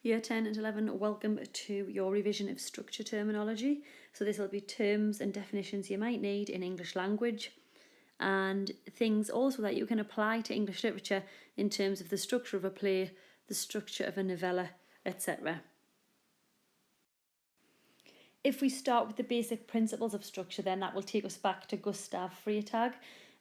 Year 10 and 11, welcome to your revision of structure terminology. So this will be terms and definitions you might need in English language and things also that you can apply to English literature in terms of the structure of a play, the structure of a novella, etc. If we start with the basic principles of structure, then that will take us back to GUSTAV FREYTAG.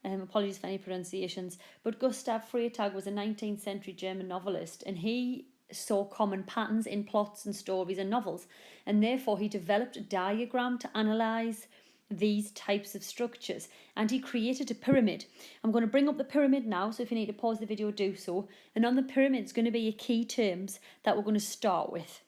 Apologies for any pronunciations, but GUSTAV FREYTAG was a 19th century German novelist, and he saw common patterns in plots and stories and novels, and therefore he developed a diagram to analyse these types of structures, and he created a pyramid. I'm going to bring up the pyramid now, so if you need to pause the video, do so. And on the pyramid is going to be your key terms that we're going to start with.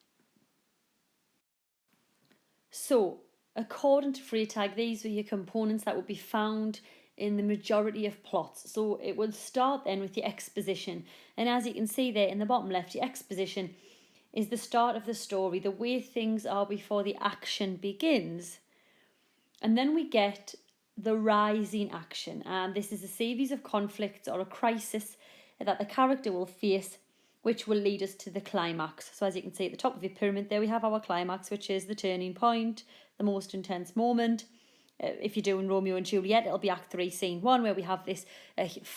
So, according to FREYTAG, these are your components that would be found in the majority of plots. So it will start then with your exposition. And as you can see there in the bottom left, your exposition is the start of the story, the way things are before the action begins. And then we get the rising action. And this is a series of conflicts or a crisis that the character will face, which will lead us to the climax. So as you can see at the top of your pyramid there, we have our climax, which is the turning point, the most intense moment. If you're doing Romeo and Juliet, it'll be Act 3, Scene 1, where we have this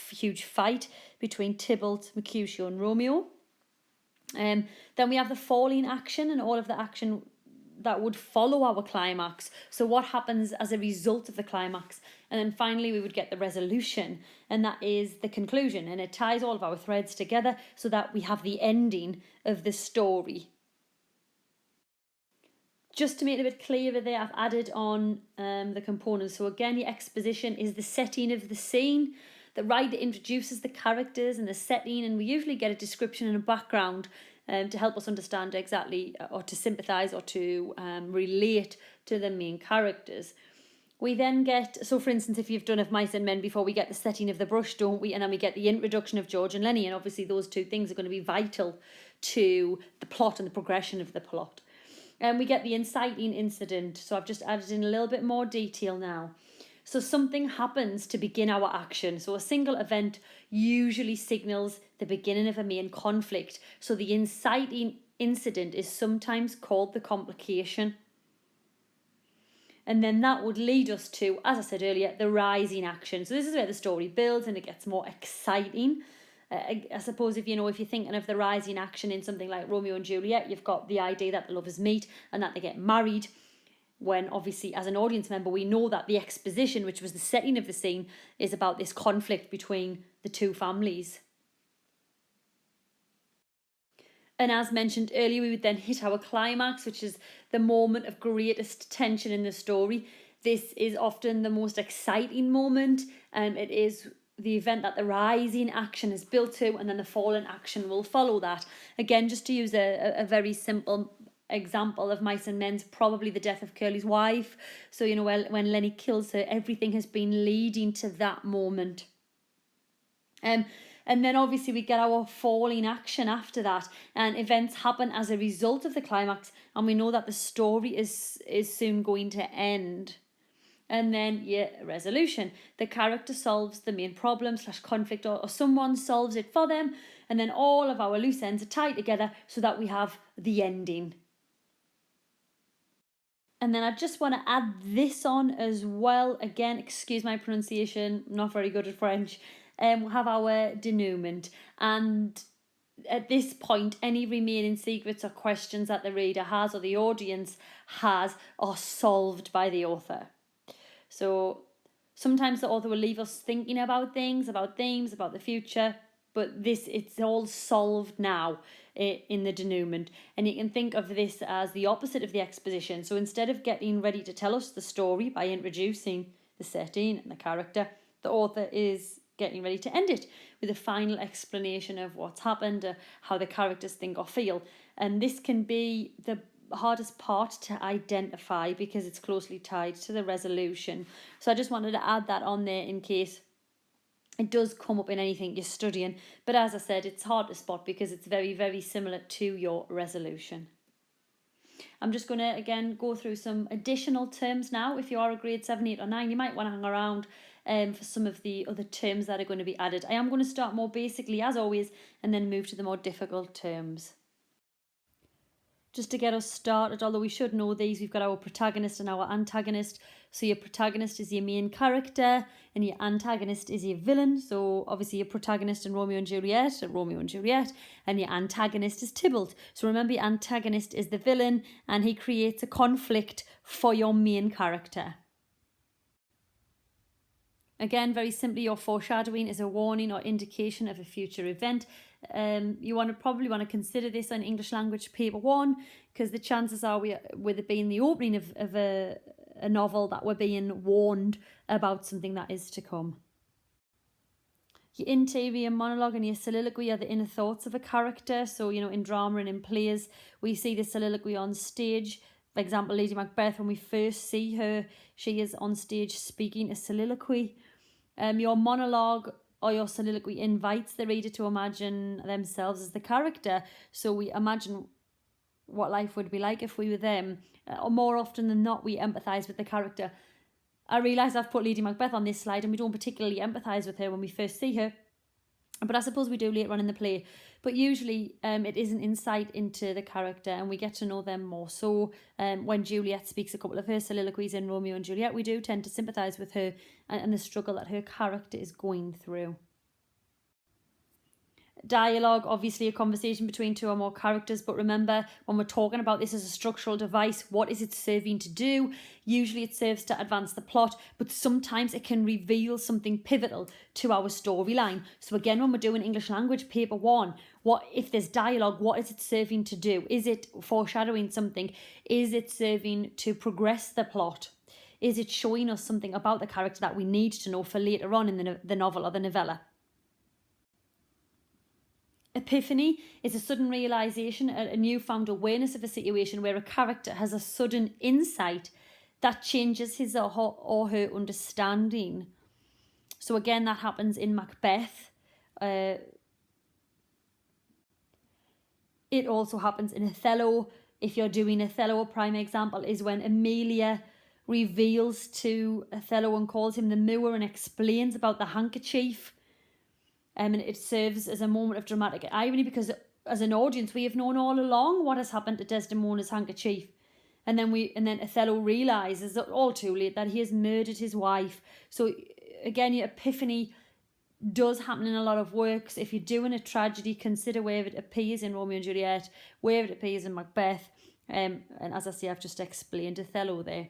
huge fight between Tybalt, Mercutio and Romeo. Then we have the falling action and all of the action that would follow our climax. So what happens as a result of the climax? And then finally we would get the resolution, and that is the conclusion, and it ties all of our threads together so that we have the ending of the story. Just to make it a bit clearer there, I've added on the components. So again, your exposition is the setting of the scene. The writer introduces the characters and the setting, and we usually get a description and a background to help us understand exactly, or to sympathise or to relate to the main characters. We then get, so for instance, if you've done Of Mice and Men before, we get the setting of the brush, don't we? And then we get the introduction of George and Lenny, and obviously those two things are going to be vital to the plot and the progression of the plot. And we get the inciting incident. So I've just added in a little bit more detail now. So something happens to begin our action. So a single event usually signals the beginning of a main conflict. So the inciting incident is sometimes called the complication. And then that would lead us to, as I said earlier, the rising action. So this is where the story builds and it gets more exciting. I suppose if you're thinking of the rising action in something like Romeo and Juliet, you've got the idea that the lovers meet and that they get married, when obviously as an audience member we know that the exposition, which was the setting of the scene, is about this conflict between the two families. And as mentioned earlier, we would then hit our climax, which is the moment of greatest tension in the story. This is often the most exciting moment, and it is the event that the rising action is built to, and then the fallen action will follow that. Again, just to use a very simple example of Mice and Men's, probably the death of Curly's wife. So, when Lenny kills her, everything has been leading to that moment. And then obviously we get our falling action after that, and events happen as a result of the climax, and we know that the story is soon going to end. And then resolution. The character solves the main problem / conflict, or someone solves it for them, and then all of our loose ends are tied together so that we have the ending. And then I just want to add this on as well. Again, excuse my pronunciation, I'm not very good at French. We'll have our denouement, and at this point any remaining secrets or questions that the reader has or the audience has are solved by the author. So sometimes the author will leave us thinking about things, about themes, about the future, but it's all solved now in the denouement. And you can think of this as the opposite of the exposition. So instead of getting ready to tell us the story by introducing the setting and the character, the author is getting ready to end it with a final explanation of what's happened, how the characters think or feel. And this can be the hardest part to identify because it's closely tied to the resolution. So I just wanted to add that on there in case it does come up in anything you're studying. But as I said, it's hard to spot because it's very, very similar to your resolution. I'm just going to again go through some additional terms now. If you are a grade 7, 8 or 9, you might want to hang around for some of the other terms that are going to be added. I am going to start more basically as always and then move to the more difficult terms. Just to get us started, although we should know these, we've got our protagonist and our antagonist. So your protagonist is your main character and your antagonist is your villain. So obviously your protagonist in Romeo and Juliet, and your antagonist is Tybalt. So remember, your antagonist is the villain and he creates a conflict for your main character. Again, very simply, your foreshadowing is a warning or indication of a future event. You probably want to consider this on English language paper 1, because the chances are with it being the opening of a novel that we're being warned about something that is to come. Your interior monologue and your soliloquy are the inner thoughts of a character. So, in drama and in plays, we see the soliloquy on stage. For example, Lady Macbeth, when we first see her, she is on stage speaking a soliloquy. Your monologue or your soliloquy invites the reader to imagine themselves as the character. So we imagine what life would be like if we were them. Or more often than not, we empathise with the character. I realise I've put Lady Macbeth on this slide and we don't particularly empathise with her when we first see her. But I suppose we do later on in the play. But usually it is an insight into the character and we get to know them more. So when Juliet speaks a couple of her soliloquies in Romeo and Juliet, we do tend to sympathise with her and the struggle that her character is going through. Dialogue, obviously a conversation between two or more characters, but remember, when we're talking about this as a structural device, what is it serving to do? Usually it serves to advance the plot, but sometimes it can reveal something pivotal to our storyline. So again, when we're doing English language paper 1, what if there's dialogue, what is it serving to do? Is it foreshadowing something? Is it serving to progress the plot? Is it showing us something about the character that we need to know for later on in the novel or the novella? Epiphany is a sudden realisation, a newfound awareness of a situation where a character has a sudden insight that changes his or her understanding. So again, that happens in Macbeth. It also happens in Othello. If you're doing Othello, a prime example is when Emilia reveals to Othello and calls him the Moor and explains about the handkerchief. And it serves as a moment of dramatic irony because as an audience we have known all along what has happened to Desdemona's handkerchief, and then Othello realizes all too late that he has murdered his wife. So again, your epiphany does happen in a lot of works. If you're doing a tragedy, consider where it appears in Romeo and Juliet, where it appears in Macbeth, and as I say, I've just explained Othello there.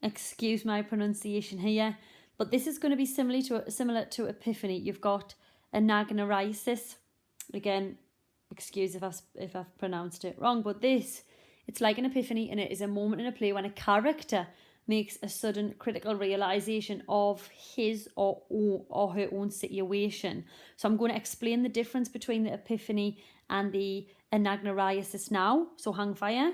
Excuse my pronunciation here. But this is going to be similar to Epiphany. You've got ANAGNORISIS. Again, excuse if I've pronounced it wrong, but it's like an epiphany, and it is a moment in a play when a character makes a sudden critical realization of his or her own situation. So I'm going to explain the difference between the epiphany and the ANAGNORISIS now. So hang fire.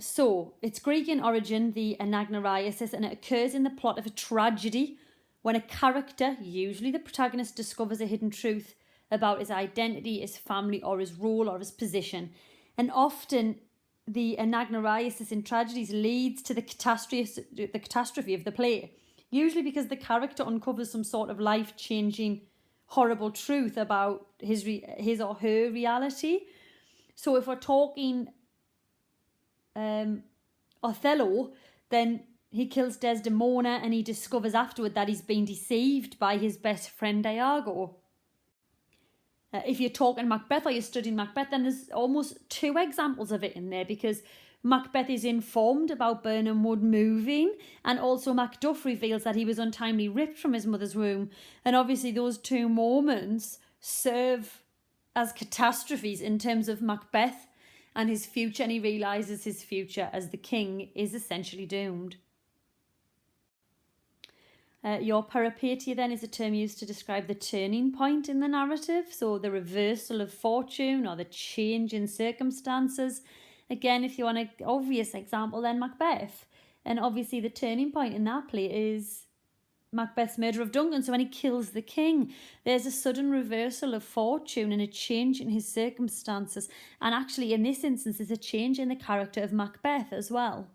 So it's Greek in origin, the ANAGNORISIS, and it occurs in the plot of a tragedy when a character, usually the protagonist, discovers a hidden truth about his identity, his family, or his role, or his position. And often the ANAGNORISIS in tragedies leads to the catastrophe of the play, usually because the character uncovers some sort of life-changing, horrible truth about his or her reality. So if we're talking Othello, then he kills Desdemona and he discovers afterward that he's been deceived by his best friend Iago. If you're talking Macbeth or you're studying Macbeth, then there's almost 2 examples of it in there, because Macbeth is informed about Birnam Wood moving, and also Macduff reveals that he was untimely ripped from his mother's womb. And obviously those 2 moments serve as catastrophes in terms of Macbeth and his future, and he realises his future as the king is essentially doomed. Your peripeteia then is a term used to describe the turning point in the narrative, so the reversal of fortune or the change in circumstances. Again, if you want an obvious example, then Macbeth. And obviously the turning point in that play is Macbeth's murder of Duncan. So when he kills the king, there's a sudden reversal of fortune and a change in his circumstances. And actually in this instance, there's a change in the character of Macbeth as well.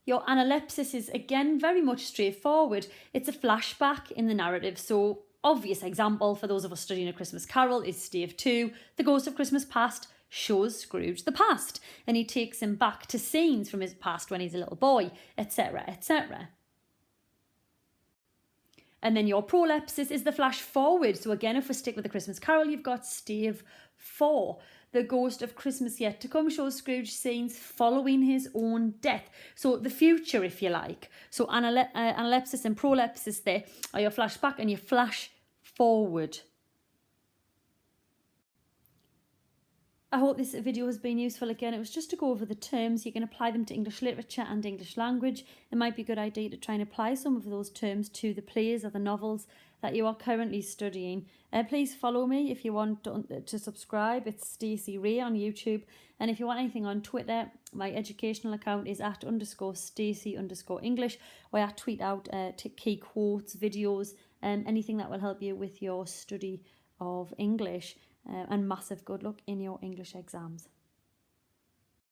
Your analepsis is again very much straightforward. It's a flashback in the narrative. So obvious example for those of us studying A Christmas Carol is Stave 2, The Ghost of Christmas Past shows Scrooge the past, and he takes him back to scenes from his past when he's a little boy, etc., etc. And then your prolepsis is the flash forward. So again, if we stick with the Christmas Carol, you've got Stave 4. The Ghost of Christmas Yet to Come shows Scrooge scenes following his own death. So the future, if you like. So analepsis and prolepsis there are your flashback and your flash forward. I hope this video has been useful. Again, it was just to go over the terms. You can apply them to English literature and English language. It might be a good idea to try and apply some of those terms to the plays or the novels that you are currently studying. Please follow me if you want to subscribe. It's Stacey Reay on YouTube. And if you want anything on Twitter, my educational account is @_Stacey_English, where I tweet out key quotes, videos, anything that will help you with your study of English. And massive good luck in your English exams.